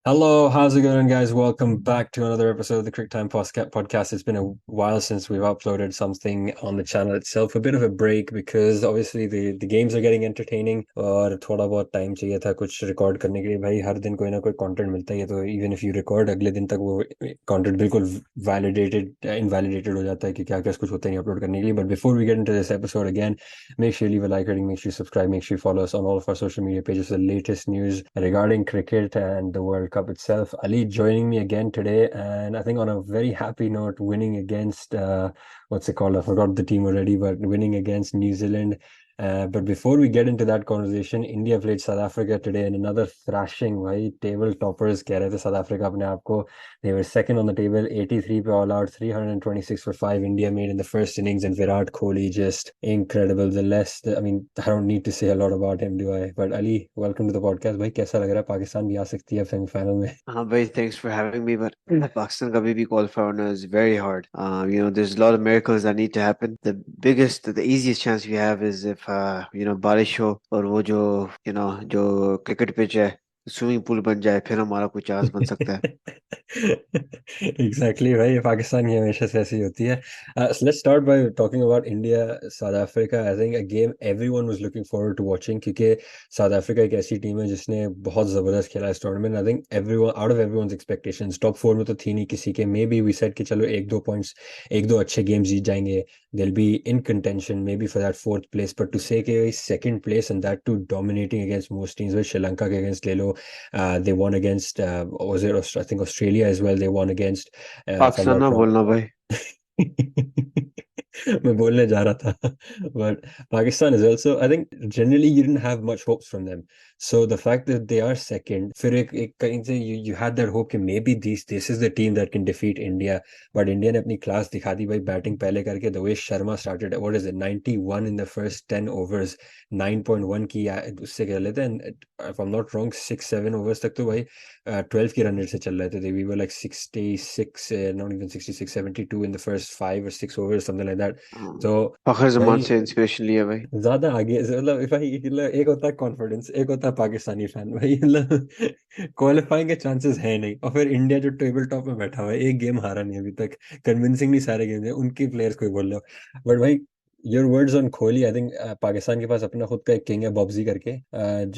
Hello, how's it going, guys? Welcome back to another episode of the Crictime Podcast. It's been a while since we've uploaded something on the channel itself. A bit of a break because obviously the games are getting entertaining और थोड़ा बहुत time चाहिए था कुछ record करने के लिए भाई हर दिन कोई ना कोई कंटेंट मिलता ही है तो इवन इफ यू रिकॉर्ड अगले दिन तक वो कंटेंट बिल्कुल वैलिडेटेड इनवैलिडेटेड हो जाता है कि क्या क्या कुछ होता नहीं अपलोड करने के लिए but before we get into this episode again make sure you leave a like rating, make sure you subscribe, make sure you follow us on all of our social media pages for the latest news regarding cricket and the World Cup itself. Ali joining me again today, and I think on a very happy note, winning against what's it called? I forgot the team already, but winning against New Zealand. But before we get into that conversation, India played South Africa today in another thrashing. Why table toppers कह रहे थे South Africa अपने आप को. They were second on the table, 83 पे all out, 326 for 5 India made in the first innings, and Virat Kohli just incredible. I mean, I don't need to say a lot about him, do I? But Ali, welcome to the podcast. भाई कैसा लग रहा है पाकिस्तान भी आ सकती है semifinal में? हाँ भाई, thanks for having me. But Pakistan का भी qualify होना is very hard. There's a lot of miracles that need to happen. The easiest chance we have is if बारिश हो और वो जो cricket pitch है स्विमिंग पूल बन जाए, फिर हमारा कोई चांस बन सकता है. Exactly भाई पाकिस्तान की हमेशा से ऐसी होती है. So let's start by talking about India South Africa. I think a game everyone was looking forward to watching क्योंकि South Africa एक ऐसी टीम है जिसने बहुत जबरदस्त खेला इस tournament. I think everyone out of everyone's expectations top four में तो थी नहीं किसी के. Maybe we said कि चलो एक दो points एक दो अच्छे गेम्स जीत जाएंगे. They'll be in contention maybe for that fourth place, but to say कि second place and that too dominating against most teams, with Sri Lanka के against ले लो. They won against was it I think Australia as well. They won against if I'm Pakistan not ना wrong. बोलना भाई. मैं बोलने जा रहा था but Pakistan is also I think generally you didn't have much hopes from them, so the fact that they are second फिर एक कहीं से you had that hope कि maybe this is the team that can defeat India, but India ने अपनी class दिखा दी भाई batting पहले करके. The way Sharma started, what is it, 91 in the first 10 overs, 9.1 की उससे खेल लेते हैं. If I'm not wrong 6-7 overs तक तो भाई 12 की रन रेट से चल रहे थे. We were like 66 not even 66 72 in the first 5 or 6 overs, something like that. तो फखर जमान भाई से इंस्पिरेशन लिया भाई. ज्यादा आगे मतलब भाई मतलब एक होता है कॉन्फिडेंस, एक होता है पाकिस्तानी फैन भाई मतलब क्वालिफाइंग के चांसेस है नहीं, और फिर इंडिया जो टेबल टॉप में बैठा हुआ है एक गेम हारा नहीं अभी तक, कन्विंसिंगली सारे गेम है उनके प्लेयर्स को ही बोल रहे हो. बट भाई your words on Kohli, I think Pakistan के पास अपना खुद का एक किंग है बॉब्जी करके,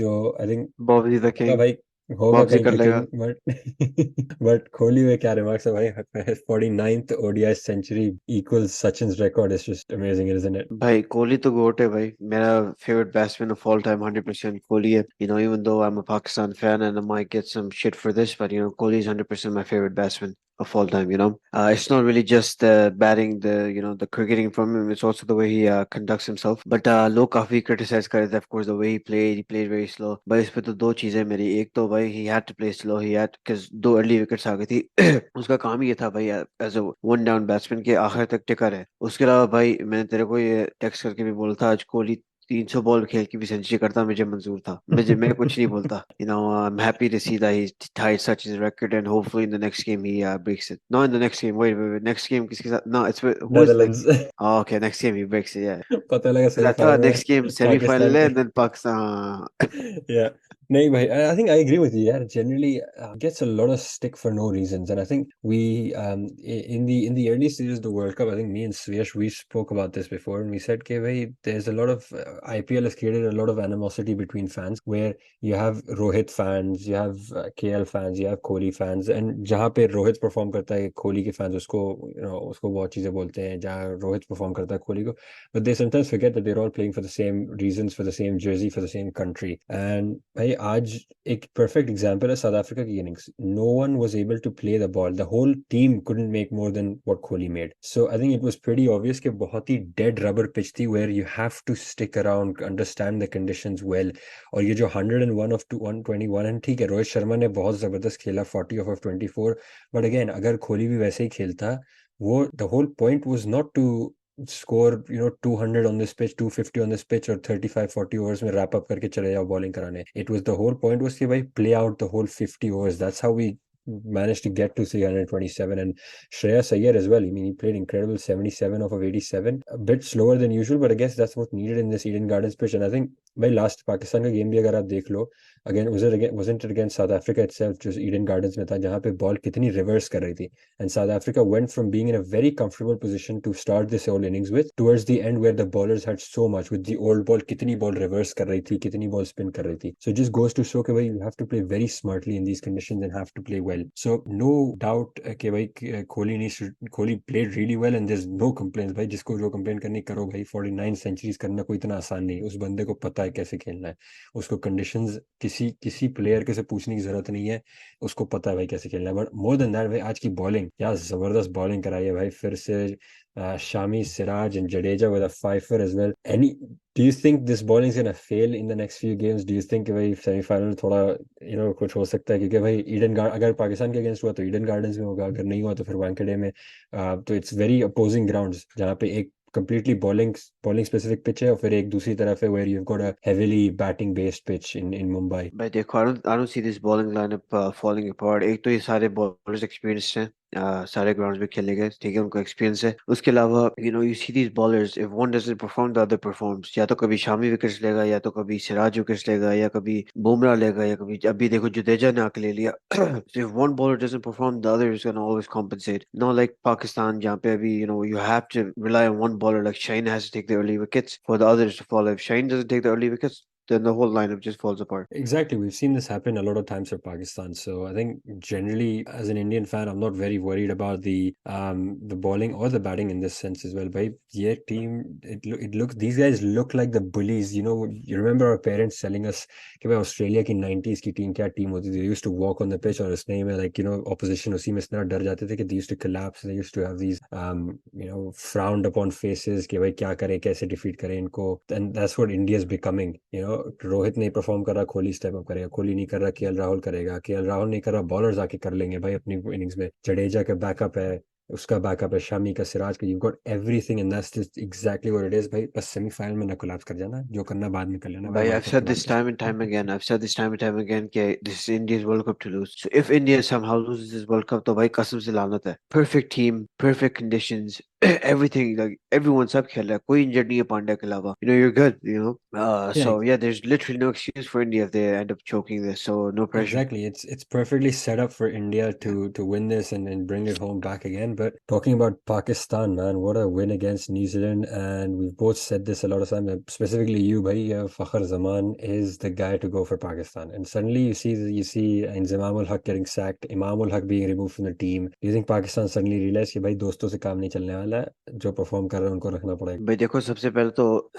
जो आई थिंक बॉबी द होगा किंग. भाई, होगा बॉब्जी कहीं कर का लेगा. किंग बट बट कोहली में क्या रिमार्क्स है भाई. 49th ODI century equals Sachin's record. Is just amazing isn't it? भाई कोहली तो गोट है भाई. मेरा favourite batsman of all time 100% Kohli है. Even though I'm a Pakistan fan and I might get some shit for this, but Kohli is 100% my favorite batsman of all time. It's not really just the batting, the cricketing from him. It's also the way he conducts himself. But लोग काफी criticize कर रहे थे. Of course, the way he played very slow. भाई इस पे तो दो चीजें मेरी. एक तो भाई he had to play slow. Because दो early wickets आ गई थी. उसका काम ही ये था भाई as a one down batsman के आखिर तक टिका रहे. उसके अलावा भाई मैंने तेरे को ये टेक्स्ट करके भी बोला था, आज कोहली 300 बॉल खेल के भी सेंचुरी करता मुझे मंजूर था. मैं कुछ नहीं बोलता. I'm happy to see that he's tied such his record, and hopefully in the next game he breaks it. Not in the next game. Wait. Next game किसके साथ? No, who is next? Netherlands. Oh, okay, next game he breaks it. Yeah. पता लगा 'Cause I semifinal thought में next game Pakistan semi-final है के. and then Pakistan. Yeah. नहीं भाई, I think I agree with you. Yeah, generally gets a lot of stick for no reasons, and I think we in the early stages of the World Cup, I think me and Svish we spoke about this before, and we said, "Okay, भाई, there's a lot of IPL has created a lot of animosity between fans, where you have Rohit fans, you have KL fans, you have Kohli fans, and जहाँ पे Rohit perform करता है कोहली के fans उसको उसको बहुत चीजें बोलते हैं, जहाँ रोहित परफॉर्म करता है कोहली को, but they sometimes forget that they're all playing for the same reasons, for the same jersey, for the same country. And भाई आज एक perfect example है साउथ अफ्रीका की innings. No one was able to play the ball. The whole team couldn't make more than what Kohli made. So I think it was pretty obvious कि बहुत ही dead rubber pitch थी, where you have to stick around, understand the conditions well. और ये जो 101 of 121 है, ठीक है रोहित शर्मा ने बहुत जबरदस्त खेला 40 of 24, but again अगर कोहली भी वैसे ही खेलता, वो the whole point was not to score 200 on this pitch, 250 on this pitch, or 35-40 overs में wrap up करके चले जाओ bowling कराने. It was the whole point was कि भाई play out the whole 50 overs. That's how we managed to get to 327. And Shreyas Iyer as well, I mean, he played incredible, 77 off of 87, a bit slower than usual, but I guess that's what's needed in this Eden Gardens pitch. And I think भाई last Pakistan का game भी अगर आप देख लो, again wasn't it against South Africa itself, जो Eden Gardens में था, जहाँ पे बॉल कितनी रिवर्स कर रही थी, and South Africa went from being in a very comfortable position to start this whole innings with towards the end where the bowlers had so much with the old ball, कितनी ball reverse कर रही थी, कितनी ball spin कर रही थी. So just goes to show कि भाई you have to play very smartly in these conditions and have to play well. So no doubt कि भाई Kohli played really well and there is no complaints. भाई जिसको जो कंप्लेंट करनी करो भाई, 49 सेंचुरीज करना कोई इतना आसान नहीं. उस बंदे को पता है कैसे खेलना है. उसको कंडीशंस किसी किसी प्लेयर के से पूछने की जरूरत नहीं है. उसको पता है भाई कैसे खेलना है. बट मोर देन दैट भाई, आज की बॉलिंग क्या जबरदस्त बॉलिंग कराई है भाई. फिर से Shami, Siraj and Jadeja with a fifer as well. Do you think this bowling is gonna fail in the next few games? Do you think कि भाई सेमीफाइनल थोड़ा कुछ हो सकता है? क्योंकि भाई अगर पाकिस्तान के अगेंस्ट हुआ तो ईडन गार्डन्स में होगा, अगर नहीं हुआ तो फिर वानखेड़े में. तो इट्स वेरी अपोजिंग ग्राउंड्स, जहाँ पे एक completely bowling specific pitch है और फिर एक दूसरी तरफ है where you've got a heavily batting based pitch in Mumbai. भाई देखो, I don't see this bowling lineup falling apart. एक तो ये सारे bowlers experienced हैं, सारे ग्राउंड्स में खेले गए, ठीक है, उनको एक्सपीरियंस है. उसके अलावा you see these bowlers, if one doesn't perform the other performs. या तो कभी शामी विकेट्स लेगा, या तो कभी सिराज विकेट्स लेगा, या कभी बुमराह लेगा, या कभी अभी देखो जडेजा ने आके ले लिया. So if one bowler doesn't perform, the other is going to always compensate. Not like Pakistan, जहाँ पे अभी you have to rely on one bowler, like Shaheen has to take the early wickets for the others to fall. If Shaheen doesn't take the early wickets, then the whole lineup just falls apart. Exactly. We've seen this happen a lot of times for Pakistan. So I think generally, as an Indian fan, I'm not very worried about the bowling or the batting in this sense as well. Bhai, ये team, it looks, these guys look like the bullies. You remember our parents telling us कि भाई Australia की 90s की team क्या team होती थी. They used to walk on the pitch और उसने में opposition उसी में इतना डर जाते थे कि they used to collapse. They used to have these frowned upon faces कि भाई क्या करें, कैसे defeat करें इनको. And that's what India is becoming. Rohit नहीं परफॉर्म कर रहा, कोहली स्टेप अप करेगा. कोहली नहीं कर रहा, केएल राहुल करेगा. केएल राहुल नहीं कर रहा, बॉलर्स आके कर लेंगे भाई अपनी इनिंग्स में. जडेजा का बैकअप है, उसका बैकअप है, शामी का, सिराज का. You got everything and that's just exactly what it is भाई. बस सेमीफाइनल में ना कोलैप्स कर जाना, जो करना बाद में कर लेना भाई. Bhai, वर्ल्ड I've कप के said बाद this कर. time and time again. I've said this time and time again that this is India's World Cup to lose. So if India somehow loses this World Cup, तो भाई कसम से लानत है. Perfect team, perfect conditions, everything. Like everyone सब खेल रहा है. कोई injured नहीं है पांड्या के अलावा. You're good. Yeah, So yeah, there's literally no excuse for India if they end up choking this. So no pressure. exactly. It's perfectly set up for India to win this and bring it home back again. But talking about Pakistan, man, what a win against New Zealand. And we've both said this a lot of time, specifically you, bhai, Fakhar Zaman is the guy to go for Pakistan. And suddenly you see Inzamam ul Haq getting sacked, Imam ul Haq being removed from the team. Do you think Pakistan suddenly realized कि भाई दोस्तों से काम नहीं चलने वाला है, जो परफॉर्म कर रहे हैं उनको रखना पड़ेगा? भाई देखो, सबसे पहले तो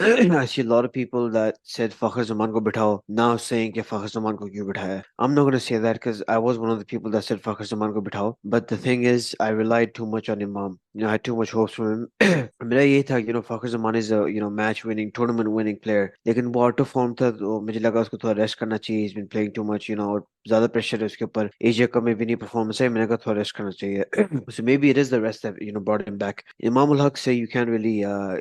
I see a lot of people that said फखर जमान को बिठाओ, now saying कि फखर जमान को क्यों बिठाया है. I'm not going to say that because I was one of the people that said फखर जमान को बिठाओ. But the thing is, I relied too much on Imam. I had too much hopes from him. मेरा यही था, फखर Zaman is a match winning, tournament winning player. लेकिन वो out of form था, तो मुझे लगा उसको थोड़ा रेस्ट करना चाहिए. He's been playing too much, और ज्यादा प्रेशर है उसके ऊपर. एशिया कप में भी नहीं परफॉर्मेंस है, मैंने कहा थोड़ा रेस्ट करना चाहिए. So maybe it is the rest that brought him back. Imam ul Haq say you can't really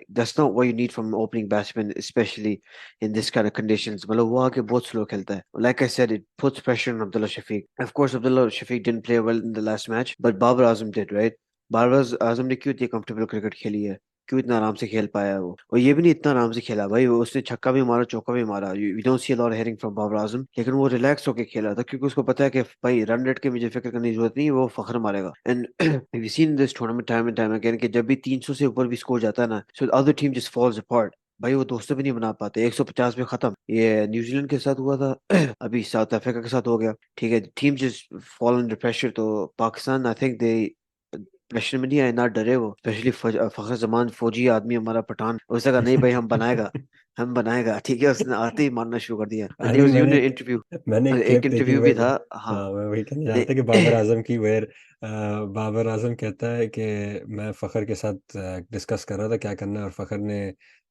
that's not what you need from an opening batsman, especially in this kind of conditions. मतलब वो आके बहुत slow खेलता है. Like I said, it puts pressure on Abdullah Shafiq. Of course, Abdullah Shafiq didn't play well in the last match, but Babar Azam did, right? Babar Azam ने क्यों इतनी comfortable cricket खेली है, क्यों इतना आराम से खेल पाया है वो. और ये भी नहीं इतना आराम से खेला भाई, वो उसने छक्का भी मारा, चौका भी मारा. We don't see a lot hitting from Babar Azam, लेकिन वो रिलैक्स होकर खेला था क्योंकि उसको पता है कि भाई रन रेट की मुझे फिक्र करने की जरूरत नहीं है, वो फखर मारेगा. And we seen this tournament time and time again कि जब भी 300 से ऊपर भी स्कोर जाता है ना, so other team just falls apart. भाई वो दोस्तों भी नहीं बना पाते. 150 में खत्म. ये न्यूजीलैंड के साथ हुआ था, अभी साउथ अफ्रीका के साथ हो गया. ठीक है, team just fall under pressure. तो Pakistan, I think they pressure में नहीं आए, ना डरे वो. स्पेशली फखर जमान, फौजी आदमी हमारा, पठान. उसने कहा नहीं भाई, हम बनाएगा, हम बनाएगा. ठीक है, उसने आते ही मारना शुरू कर दिया. And I there think was even मैंने एन एक इंटरव्यू, मैंने एक एक क्लिप देखी इंटरव्यू भी भाई. था. हाँ. हाँ, मैं वही कहना ने, चाहता कि बाबर आजम की वेयर बाबर आजम कहता है कि मैं फ़खर के साथ डिस्कस कर रहा था क्या करना है, और फ़खर ने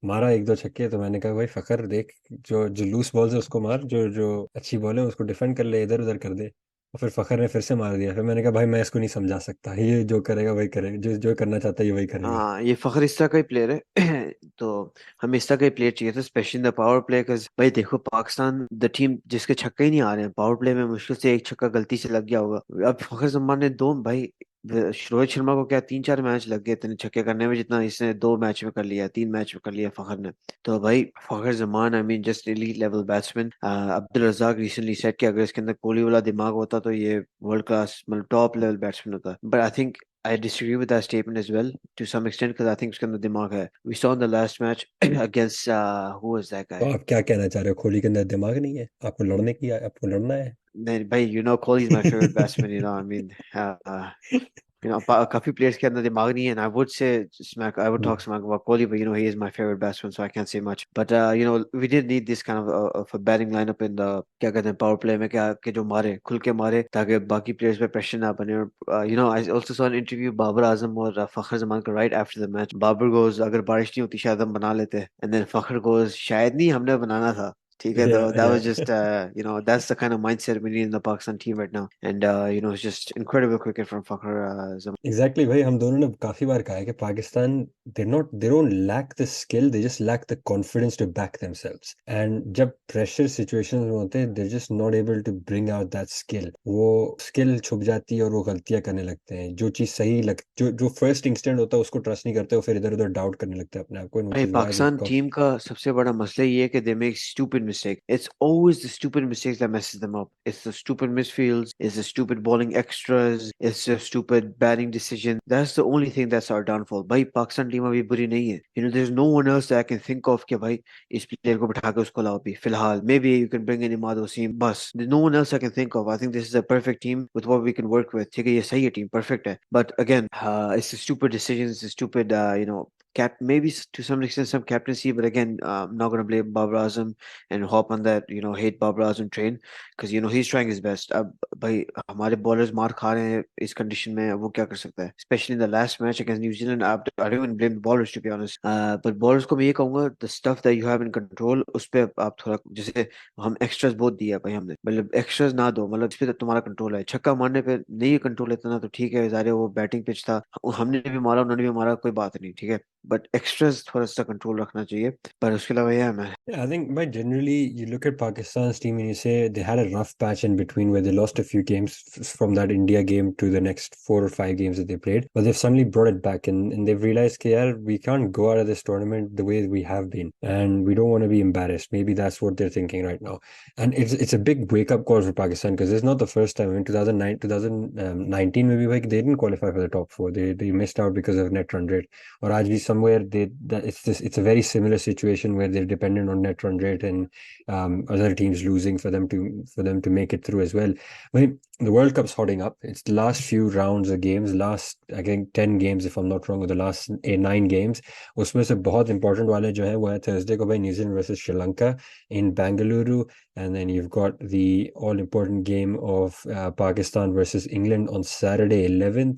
मारा एक दो छक्के. तो मैंने कहा भाई फ़खर देख, जो जो लूज बॉल्स है उसको मार, जो जो अच्छी बॉल है उसको डिफेंड कर ले, इधर उधर कर दे. और फिर फ़खर ने फिर से मार दिया. फिर मैंने कहा भाई मैं इसको नहीं समझा सकता, ये जो करेगा वही करेगा, जो जो करना चाहता है ये वही करेगा. हाँ, ये फखर इस तरह का ही प्लेयर है. तो हमें इस तरह का ही प्लेयर चाहिए था, specially in the power play. भाई देखो, पाकिस्तान द टीम जिसके छक्के ही नहीं आ रहे हैं पावर प्ले में, मुश्किल से एक छक्का गलती से लग गया होगा. अब फखर जमान ने दो भाई रोहित शर्मा को क्या 3-4 मैच लग गए इतने छक्के करने में जितना इसने 2 मैच में कर लिया, 3 मैच में कर लिया फखर ने। तो भाई Fakhar Zaman, I mean just elite level batsman. Abdul Razzaq recently set किया, अगर इसके अंदर कोहली वाला दिमाग होता तो ये वर्ल्ड क्लास मतलब टॉप लेवल बैट्समैन होता। But I think I disagree with that statement as well to some extent because I think उसके अंदर दिमाग है। We saw in the last match against who was that तो guy? आप क्या कहना चाह रहे हो, कोहली के अंदर दिमाग नहीं है? आपको लड़ना है? नहीं भाई, you know Kohli is my favorite batsman, you know, I mean, काफी प्लेयर्स के अंदर दिमाग नहीं है, and I would talk smack about Kohli, but you know he is my favorite batsman, so I can't say much. But you know we did need this kind of a batting lineup in the क्या कहते हैं power play में, क्या कि जो मारे खुल के मारे ताकि बाकी प्लेयर्स पे प्रेशर ना बने। और you know I also saw an interview Babar Azam और फखर जमान का right after the match. Babar goes अगर बारिश नहीं होती शायद हम बना लेते, and then फखर goes शायद नहीं हमने बनाना था। ठीक है, तो Yeah, that yeah. was just you know that's the kind of mindset we need in the Pakistan team right now, and you know it's just incredible cricket from Fakhar Zaman. Exactly भाई, हम दोनों ने काफी बार कहा है कि Pakistan, they don't lack the skill, they just lack the confidence to back themselves. And जब प्रेशर सिचुएशंस में होते हैं, they just not able to bring out that skill. वो स्किल छुप जाती है और वो गलतियां करने लगते हैं। जो चीज सही लग जो जो फर्स्ट इंस्टेंट होता है उसको ट्रस्ट नहीं करते, वो फिर इधर उधर डाउट करने लगते हैं अपने आप को, व्हिच भाई इज व्हाई पाकिस्तान टीम का सबसे बड़ा मसला ये है कि they make stupid mistake. It's always the stupid mistakes that messes them up. It's the stupid misfields, it's the stupid bowling extras, it's the stupid batting decision. That's the only thing that's our downfall. भाई Pakistan team अभी बुरी नहीं है. You know there's no one else that I can think of कि भाई इस player को बिठा के उसको लाओ भी फिलहाल. Maybe you can bring in Imad Wasim बस. There's no one else I can think of. I think this is a perfect team with what we can work with. ठीक है, ये सही है टीम, perfect है. But again, it's the stupid decisions, it's the stupid you know maybe to some extent some captaincy, but again, I'm not going to blame Babar Azam and hop on that, you know, hate Babar Azam train because you know he's trying his best. अब भाई हमारे bowlers मार खा रहे हैं इस condition में, अब वो क्या कर सकता है? Especially in the last match against New Zealand, I don't even blame the bowlers to be honest. But bowlers को मैं ये कहूँगा, the stuff that you have in control उस पे आप थोड़ा, जैसे हम extras बहुत दिया भाई हमने, मतलब extras ना दो, मतलब इस पे तो तुम्हारा कंट्रोल है। छक्का मारने पे नहीं कंट्रोल इतना ना तो ठीक है, ज़ाहिर है वो बैटिंग पिच था, हमने भी मारा उन्होंने भी मारा, कोई बात नहीं, ठीक है, बट एक्स्ट्रास थोड़ा सा कंट्रोल रखना चाहिए। पर उसके अलावा यह मैं Yeah, I think, but generally, you look at Pakistan's team and you say they had a rough patch in between where they lost a few games from that India game to the next 4 or 5 games that they played. But they've suddenly brought it back, and they've realized, yeah, we can't go out of this tournament the way we have been, and we don't want to be embarrassed. Maybe that's what they're thinking right now. And it's a big wake up call for Pakistan because it's not the first time. In 2019, maybe like they didn't qualify for the top four. They missed out because of net run rate. Or actually somewhere it's a very similar situation where they're dependent on net run rate and other teams losing for them to make it through as well. I mean, the World Cup's hotting up. It's the last few rounds of games, last I think 10 games if I'm not wrong, or the last 9 games. उसमें से बहुत important वाले जो हैं वो है Thursday को भाई New Zealand versus Sri Lanka in Bangalore, and then you've got the all important game of Pakistan versus England on Saturday 11th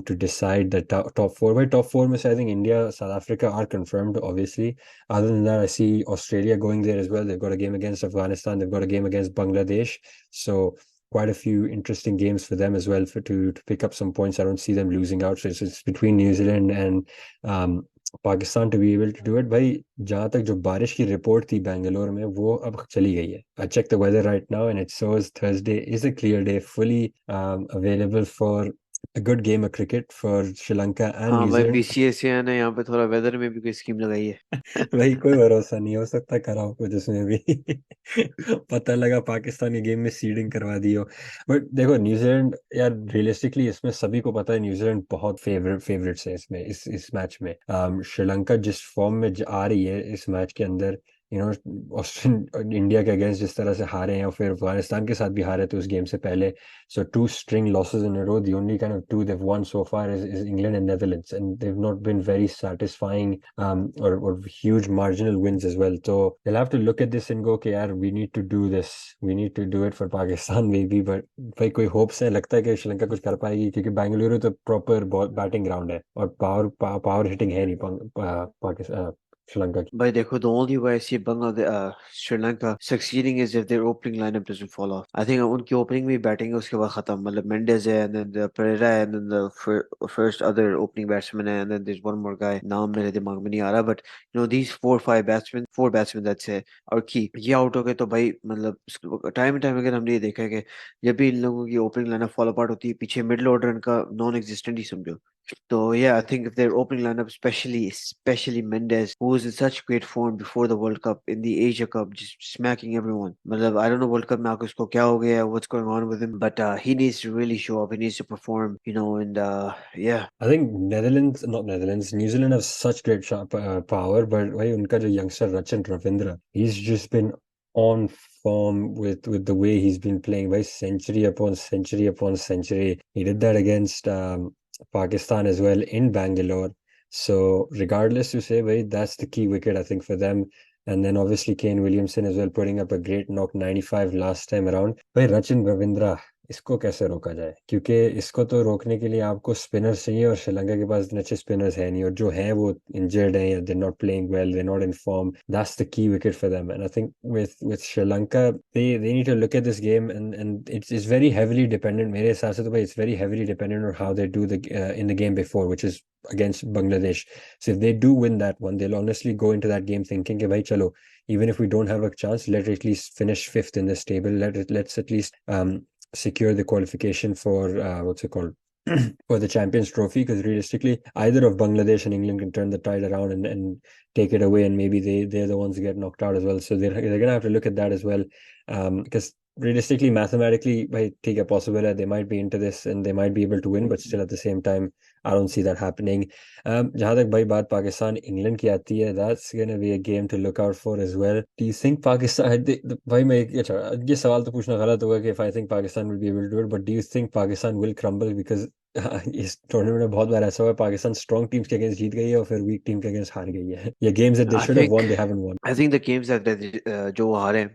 to decide the top four. By top four, I think India, South Africa are confirmed, obviously. Other than that, I see Australia going there as well. They've got a game against Afghanistan. They've got a game against Bangladesh. So quite a few interesting games for them as well to pick up some points. I don't see them losing out. So it's between New Zealand and Pakistan to be able to do it. भाई जहाँ तक जो बारिश की report थी बेंगलोर में वो अब चली गई है। I check the weather right now and it shows Thursday is a clear day, fully available for a good game of cricket for Sri Lanka and हाँ New भाई Zealand. बीसीएसए ने यहाँ पे थोड़ा वेदर में भी कोई स्कीम लगाई है। भाई कोई भरोसा नहीं, हो सकता करा हो कुछ उसमें भी। पता लगा पाकिस्तानी गेम में सीडिंग करवा दी हो। बट देखो न्यूजीलैंड यार, रियलिस्टिकली इसमें सभी को पता है न्यूजीलैंड बहुत फेवरेट्स है इसमें, इस मैच में। श्रीलंका जिस फॉर्म में आ रही है इस मैच के अंदर, ऑस्ट्रेलियन इंडिया के अगेंस्ट जिस तरह से हारे हैं और फिर अफगानिस्तान के साथ भी हारे थे उस गेम से पहले, so 2 string losses in a row. The only kind of two they've won so far is England and Netherlands, and they've not been very satisfying or huge marginal wins as well. So they'll have to look at this and go, okay, yaar, we need to do this. We need to do it for Pakistan maybe. But भाई कोई hopes है, लगता है कि श्रीलंका कुछ कर पाएगी क्योंकि बेंगलुरु तो प्रॉपर बैटिंग ग्राउंड है और पावर हिटिंग है नहीं पाकिस्तान श्रीलंका की। भाई देखो, the only way I see Bangladesh, Sri Lanka succeeding is if their opening lineup doesn't fall off. I think उनकी opening में बैटिंग है उसके बाद खत्म, मतलब Mendes है, and then the Pereira है, and then the first other opening batsman है, and then there's one more guy, नाम मेरे दिमाग में नहीं आ रहा, but these 4 5 batsmen, 4 batsmen that's it, और की ये आउट हो गए तो भाई मतलब टाइम टाइम अगर हमने ये देखा है कि जब भी इन लोगों की ओपनिंग लाइनअप फॉलो अपार्ट होती है, पीछे मिडिल ऑर्डर इनका नॉन एग्जिस्टेंट ही समझो। So yeah, I think if their opening lineup, especially Mendes, who was in such great form before the World Cup, in the Asia Cup, just smacking everyone. मतलब I don't know World Cup में आके उसको क्या हो गया, what's going on with him, but he needs to really show up. He needs to perform, and yeah. I think not Netherlands, New Zealand have such great power, but भाई उनका जो youngster Rachin Ravindra, he's just been on form with the way he's been playing. By century upon century upon century. He did that against Pakistan as well in Bangalore. So regardless, to say, भाई, that's the key wicket I think for them. And then obviously Kane Williamson as well putting up a great knock 95 last time around. भाई Rachin Ravindra, इसको कैसे रोका जाए, क्योंकि इसको तो रोकने के लिए आपको स्पिनर्स चाहिए और श्रीलंका के पास इतने अच्छे स्पिनर्स हैं नहीं, और जो हैं वो इंजर्ड हैं या they not playing well, they not in form. That's the key wicket for them. And I think with Sri Lanka they need to look at this game, and it's very heavily dependent, मेरे हिसाब से तो भाई it's very heavily dependent on how they do the in the game before, which is against Bangladesh. So if they do win that one, they'll honestly go into that game thinking कि भाई चलो, even if we don't have a chance, let's at least finish fifth in this table. Let's at least secure the qualification for what's it called for the Champions Trophy, because realistically either of Bangladesh and England can turn the tide around and take it away, and maybe they're the ones who get knocked out as well. So they're gonna have to look at that as well, because realistically, mathematically, भाई ठीक है, possible है, they might be into this and they might be able to win, but still at the same time I don't see that happening. जहाँ तक भाई बात Pakistan England की आती है, that's gonna be a game to look out for as well. Do you think Pakistan, भाई मैं अच्छा, ये सवाल तो पूछना गलत होगा कि if I think Pakistan will be able to do it, but do you think Pakistan will crumble? Because इस टूर्नामेंट में बहुत बार ऐसा हुआ है, पाकिस्तान स्ट्रॉन्ग टीम्स के अगेंस्ट जीत गई है और फिर वीक टीम के अगेंस्ट हार गई है, या games that they I should have think won they haven't won. I think the games that जो वो हारे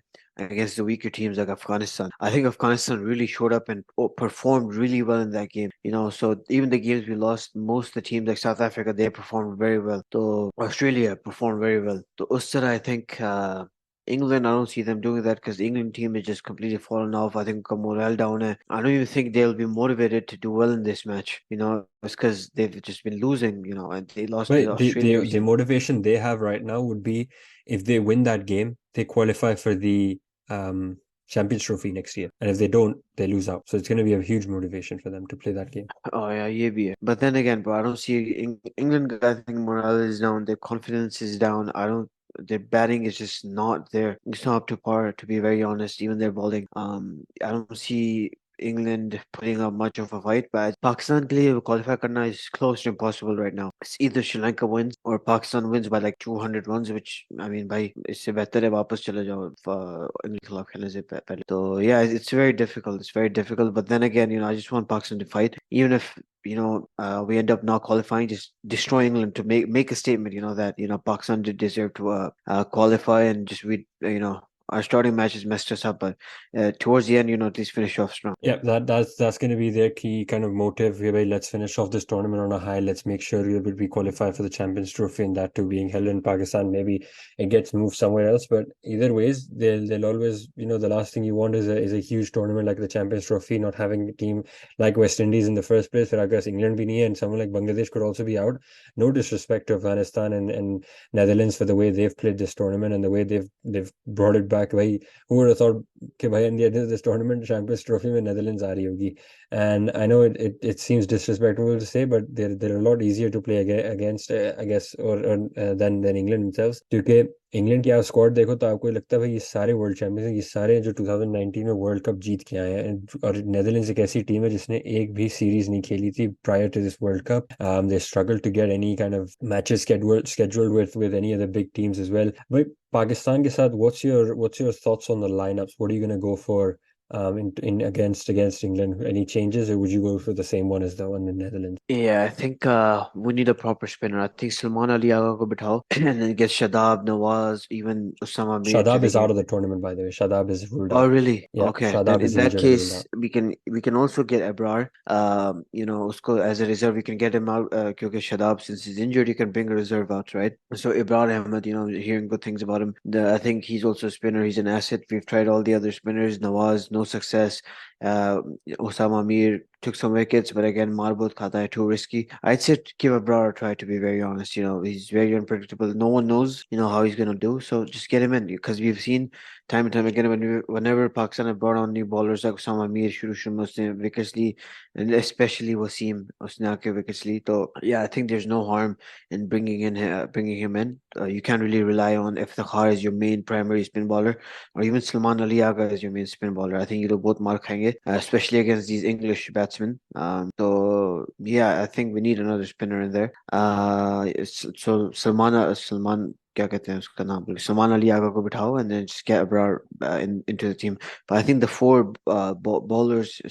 against the weaker teams like Afghanistan. I think Afghanistan really showed up and performed really well in that game. So even the games we lost, most of the teams like South Africa, they performed very well. So Australia performed very well. So Ustara, I think England, I don't see them doing that because the England team is just completely fallen off. I think morale down. I don't even think they'll be motivated to do well in this match. It's because they've just been losing. And they lost to Right, Australia the recently. motivation they have right now would be if they win that game, they qualify for the Champions Trophy next year, and if they don't, they lose out. So it's going to be a huge motivation for them to play that game. Oh yeah, ये भी है. But then again, bro, I don't see England. I think morale is down. Their confidence is down. I don't. Their batting is just not there. It's not up to par, to be very honest. Even their bowling. I don't see England putting up much of a fight. But Pakistan के लिए qualify करना is close to impossible right now. It's either Sri Lanka wins or Pakistan wins by like 200 runs, which I mean, भाई इससे बेहतर है वापस चले जाओ इंग्लैंड के खिलाफ खेलने से पहले. So yeah, it's very difficult. It's very difficult. But then again, I just want Pakistan to fight, even if we end up not qualifying, just destroy England to make a statement, that Pakistan did deserve to qualify, and just our starting matches messed us up, but towards the end, at least finish off strong. Yeah, that's going to be their key kind of motive. Let's finish off this tournament on a high. Let's make sure we qualify for the Champions Trophy, and that too being held in Pakistan. Maybe it gets moved somewhere else, but either ways, they'll always, the last thing you want is a huge tournament like the Champions Trophy, not having a team like West Indies in the first place. But I guess England bhi nahi hai, and someone like Bangladesh could also be out. No disrespect to Afghanistan and Netherlands for the way they've played this tournament and the way they've brought it back. Who would have thought कि भाई in the end of this tournament Champions Trophy में Netherlands आ रही होगी. And I know it seems disrespectful to say, but they're a lot easier to play against, I guess, or than England themselves, क्योंकि England की आप squad देखो तो आपको लगता है भाई ये सारे वर्ल्ड चैंपियंस हैं, ये सारे जो 2019 में वर्ल्ड कप जीत के आए हैं, और नेदरलैंड्स एक ऐसी टीम है जिसने एक भी सीरीज नहीं खेली थी prior to this World Cup. They struggle to get any kind of matches scheduled with any of the big teams as well. भाई पाकिस्तान के साथ what's your thoughts on the lineups? What are you going to go for in against England? Any changes, or would you go for the same one as the one in Netherlands? Yeah, I think we need a proper spinner. I think Salman Ali Agha ko bithao and then get Shadab, Nawaz, even Osama Mir to Shadab the is out game. of the tournament, by the way. Shadab is ruled Oh, out. really? Yeah, Okay. Then Shadab in is that injured and ruled case, out. we can also get Abrar. Usko as a reserve. We can get him out. Because Shadab, since he's injured, you can bring a reserve out, right? So Ibrar Ahmed, hearing good things about him. I think he's also a spinner. He's an asset. We've tried all the other spinners. Nawaz, no success. Uh, Osama Mir took some wickets, but again, Marbot Khata hai, too risky. I'd say give Abrar a try. To be very honest, he's very unpredictable. No one knows, how he's gonna do. So just get him in because we've seen time and time again whenever Pakistan have brought on new bowlers like Osama Mir, Shuru में उसने wickets Lee, and especially Wasim उसने आके wickets Lee. So yeah, I think there's no harm in bringing him in. You can't really rely on Iftikhar as your main primary spin bowler, or even Salman Ali Agha as your main spin bowler. I think you both mark खाएंगे, especially against these English batsmen. So yeah, I think we need another spinner in there. So Salman क्या कहते हैं उसका नाम बोले सलमान अली आगा को बिठाओ and then just get Abrar into the team. But I think the four bowlers,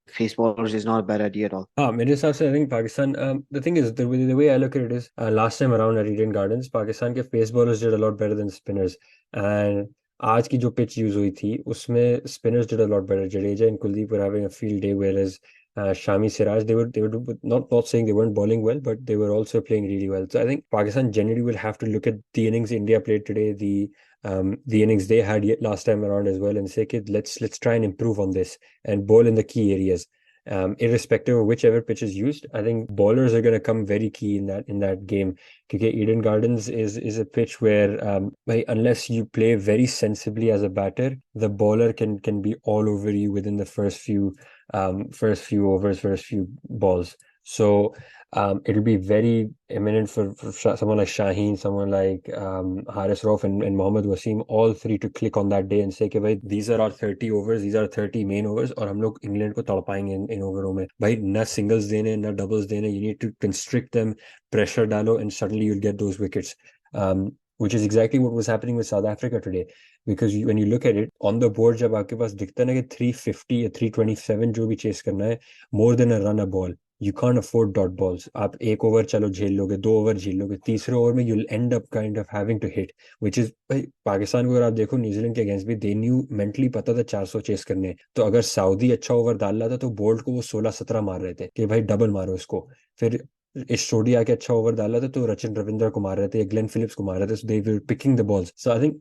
face bowlers, is not a bad idea at all. मेरे हिसाब से I think Pakistan, the thing is, the way I look at it is, last time around at Eden Gardens, Pakistan के pace bowlers did a lot better than spinners. And आज की जो pitch use हुई थी, उसमें spinners did a lot better. Jadeja and Kuldeep were having a field day, whereas Shami Siraj, they were not saying they weren't bowling well, but they were also playing really well. So I think Pakistan generally will have to look at the innings India played today, the innings they had last time around as well, and say, kid, let's try and improve on this and bowl in the key areas. Irrespective of whichever pitch is used, I think bowlers are going to come very key in that game. Because Eden Gardens is a pitch where, unless you play very sensibly as a batter, the bowler can be all over you within the first few overs, first few balls. So it'll be very imminent for someone like Shaheen, someone like Haris Rauf and Mohammad Wasim, all three to click on that day and say, "Bhai, these are our 30 overs, these are 30 main overs, और हम लोग England को तड़पाएंगे इन ओवरों में भाई ना singles देने ना डबल्स देने you need to constrict them, pressure डालो and suddenly you'll get those wickets." Which is exactly what was happening with South Africa today. Because when you look at it, on the board जब आपके पास दिखता है ना कि 350 या 327 जो भी चेस करना है, more than a run a ball, you can't afford dot balls. आप एक ओवर चलो झेल लोगे, 2 ओवर झेल लोगे, तीसरे ओवर में you'll end up kind of having to hit, which is भाई पाकिस्तान को अगर आप देखो न्यूजीलैंड के अगेंस्ट भी दे न्यू मेंटली पता था 400 चेस करने, तो अगर सऊदी अच्छा ओवर डाल रहा था तो बोल्ट को वो 16-17 मार रहे थे कि भाई डबल मारो इसको. फिर इस चोटी आके अच्छा ओवर डाला था तो रचिन रविंद्र को मार रहे थे, ग्लेन फिलिप्स को मार रहे थे, so they were picking the balls. So I think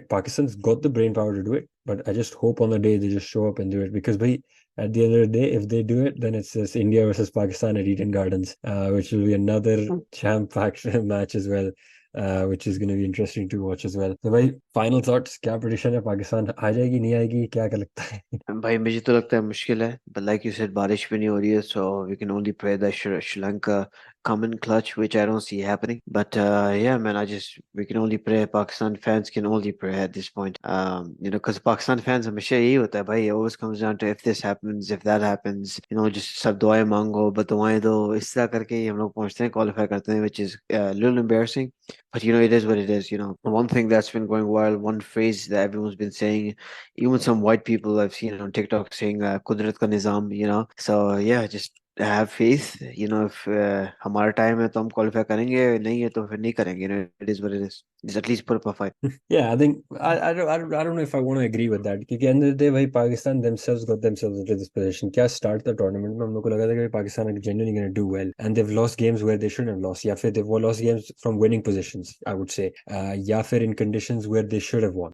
Pakistan's got the brain power to do it, but I just hope on the day they just show up and do it. Because bhai, at the end of the day, if they do it, then it's just India versus Pakistan at Eden Gardens, which will be another jam-packed match as well, which is going to be interesting to watch as well. So bhai, final thoughts, क्या prediction है, पाकिस्तान आ जाएगी नहीं आएगी, क्या लगता है? भाई मुझे तो लगता है मुश्किल है, but like you said बारिश भी नहीं हो रही है, so we can only pray that Sri Lanka come in clutch, which I don't see happening. But yeah, man, we can only pray. Pakistan fans can only pray at this point. Because Pakistan fans हमेशा यही होता है भाई, it always comes down to if this happens, if that happens, just सब दुआएं मांगो, but दुआएं दो, इस तरह करके ही हम लोग पहुंचते हैं, qualify करते हैं, which is a little embarrassing. But it is what it is. One thing that's been going wild, one phrase that everyone's been saying, even some white people I've seen on TikTok saying "Kudrat ka nizam," So yeah, just have faith. If हमारा time है तो हम qualify करेंगे, नहीं है तो फिर नहीं करेंगे. It is what it is. Just at least put up a fight. Yeah, I think I don't know if I want to agree with that. क्योंकि end of the day भाई Pakistan themselves got themselves into this position. क्या start the tournament में हम लोग को लगा था कि Pakistan are genuinely going to do well, and they've lost games where they shouldn't have lost. या फिर they've lost games from winning positions, I would say. या फिर in conditions where they should have won.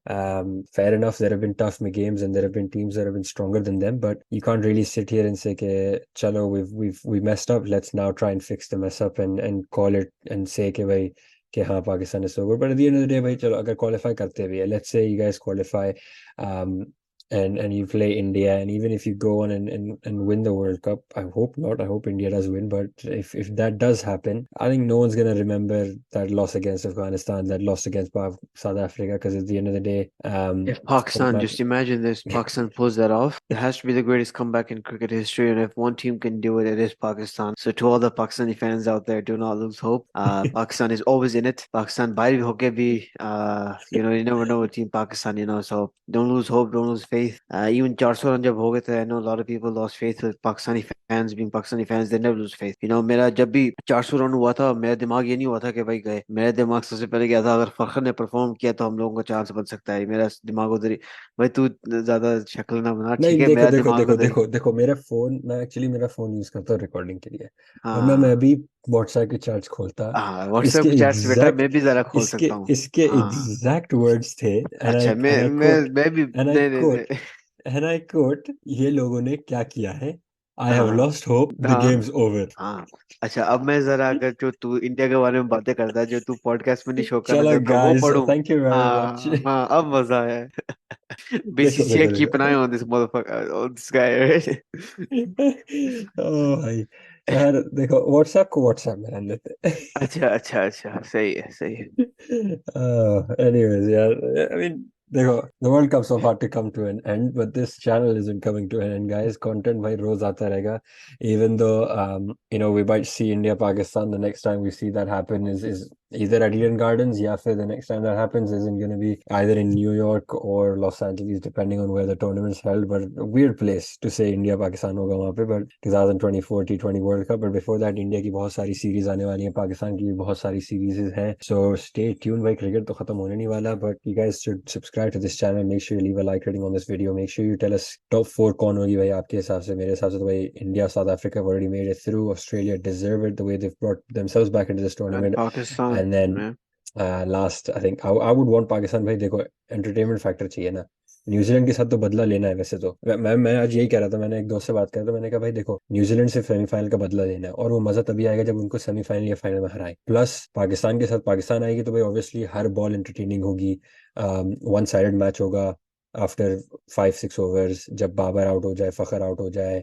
Fair enough, there have been tough games and there have been teams that have been stronger than them, but you can't really sit here and say कि चलो we messed up. Let's now try and fix the mess up and call it and say कि भाई कि हाँ Pakistan is so good. But at the end of the day भाई चलो अगर qualify करते भी है, let's say you guys qualify um, and you play India, and even if you go on and win the World Cup, I hope not. I hope India does win, but if that does happen, I think no one's gonna remember that loss against Afghanistan, that loss against South Africa, because at the end of the day, If Pakistan, just imagine this, Pakistan pulls that off, it has to be the greatest comeback in cricket history. And if one team can do it, it is Pakistan. So to all the Pakistani fans out there, do not lose hope. Pakistan is always in it. Pakistan, bhai bhi hoke bhi, you never know with team Pakistan, so don't lose hope, don't lose faith. faith. Even 400 run जब हो गए थे, I know a lot of people lost faith with Pakistani fans. Being Pakistani fans, they never lose faith. मेरा जब भी 400 run हुआ था, मेरा दिमाग ये नहीं हुआ था कि भाई गए. मेरा दिमाग सबसे पहले क्या था, अगर फखर ने परफॉर्म किया तो हम लोगों का चांस बन सकता है. मेरा दिमाग उधर ही. भाई तू ज्यादा शक्ल ना बना, ठीक नहीं, है, देखो मेरा देखो दिमाग देखो उधर ही. देखो देखो, मेरा फोन, मैं एक्चुअली मेरा फोन यूज करता हूँ रिकॉर्डिंग के लिए। वरना मैं हाँ अभी व्हाट्सएप के चैट्स खोलता। हाँ, इसके व्हाट्सएप चैट्स बेटा एग्जैक्ट मैं भी जरा खोल इसके सकता हूँ. इसके हाँ. एग्जैक्ट वर्ड्स थे, अच्छा, एंड आई कोट मैं भी एंड आई नहीं नहीं कोट नहीं. एंड आई कोट ये लोगों ने क्या किया है, आई हैव हाँ लॉस्ट होप, द हाँ गेम्स ओवर। हाँ. अच्छा, अब मैं जरा, अगर जो तू इंडिया के बारे में बातें करता है, जो तू पॉडकास्ट में नहीं शो करना चलो चाहता, वो गाइस, पढ़ूं. Thank you very much. हाँ हाँ, अब मजा आया. देखो बीसीसीआई देखो keep an eye देखो। on this motherfucker, on this guy, right? ओ भाई, यार देखो, व्हाट्सएप को व्हाट्सएप में रहने देते। अच्छा अच्छा अच्छा, सही है सही है. Anyways, yeah, I mean, the World Cup's so far to come to an end, but this channel isn't coming to an end, guys. Content भाई रोज आता रहेगा. Even though, we might see India Pakistan, the next time we see that happen is either at Eden Gardens, या फिर the next time that happens isn't going to be either in New York or Los Angeles, depending on where the tournament's held. But a weird place to say India Pakistan होगा वहाँ पे. But 2024 T20 World Cup, but before that India की बहुत सारी series आने वाली हैं, पाकिस्तान की भी बहुत सारी सीरीज हैं. So stay tuned भाई, क्रिकेट तो खत्म होने नहीं वाला, but you guys should subscribe to this channel. Make sure you leave a like rating on this video. Make sure you tell us top 4 कौन होगी भाई आपके हिसाब से. मेरे हिसाब से तो भाई India, South Africa have already made it through. Australia deserve it the way they've brought themselves back into this And tournament. Pakistan, And then man. Last I think I would want Pakistan भाई. देखो, entertainment factor चाहिए ना. New Zealand के साथ तो बदला लेना है वैसे तो. मैं आज यही कह रहा था, मैंने एक दोस्त से बात करा, तो मैंने कहा भाई देखो, न्यूजीलैंड से सेमीफाइनल का बदला लेना है, और वो मजा तभी आएगा जब उनको सेमीफाइनल या फाइनल में हराए. प्लस पाकिस्तान के साथ पाकिस्तान आएगी तो भाई ऑब्वियसली हर बॉल एंटरटेनिंग होगी. वन साइडेड मैच होगा. आफ्टर 5-6 ओवर्स, जब बाबर आउट हो जाए, फखर आउट हो जाए,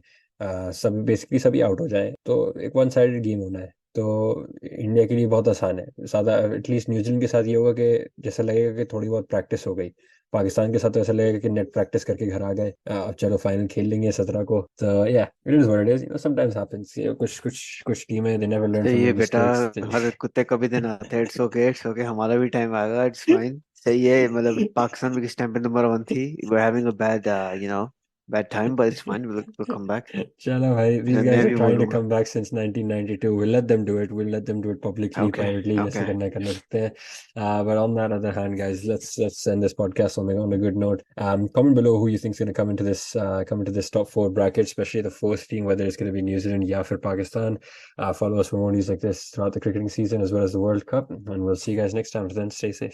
सब बेसिकली सभी आउट हो जाए, तो एक वन साइडेड गेम होना है. तो इंडिया के लिए बहुत आसान है. सादा एटलीस्ट न्यूजीलैंड के साथ ये होगा कि जैसा लगेगा कि थोड़ी बहुत प्रैक्टिस हो गई. पाकिस्तान के साथ तो ऐसा लगेगा कि नेट प्रैक्टिस करके घर आ गए. अब चलो फाइनल खेल लेंगे 17 को. तो या it is what it is, sometimes happens. कुछ कुछ कुछ टीमें, दे नेवर लर्न सही फ्रॉम है देयर बेटा, मिस्टेक्स. हर कुत्ते का भी दिन आता है. इट्स ओके इट्स ओके, हमारा भी टाइम आएगा, इट्स फाइन. सही है, मतलब पाकिस्तान भी किस टाइम पे नंबर 1 थी. we're having a bad time, but it's fine, we'll come back. चलो भाई, these मैं guys are भी trying to बोलूंगा. come back since 1992. We'll let them do it. We'll let them do it publicly, okay privately. जैसे okay. करना सकते हैं. But on that other hand, guys, let's end this podcast on a good note. Comment below who you think is going to come into this top 4 bracket, especially the fourth team, whether it's going to be New Zealand या फिर Pakistan. Follow us for more news like this throughout the cricketing season as well as the World Cup, and we'll see you guys next time. Till then, stay safe.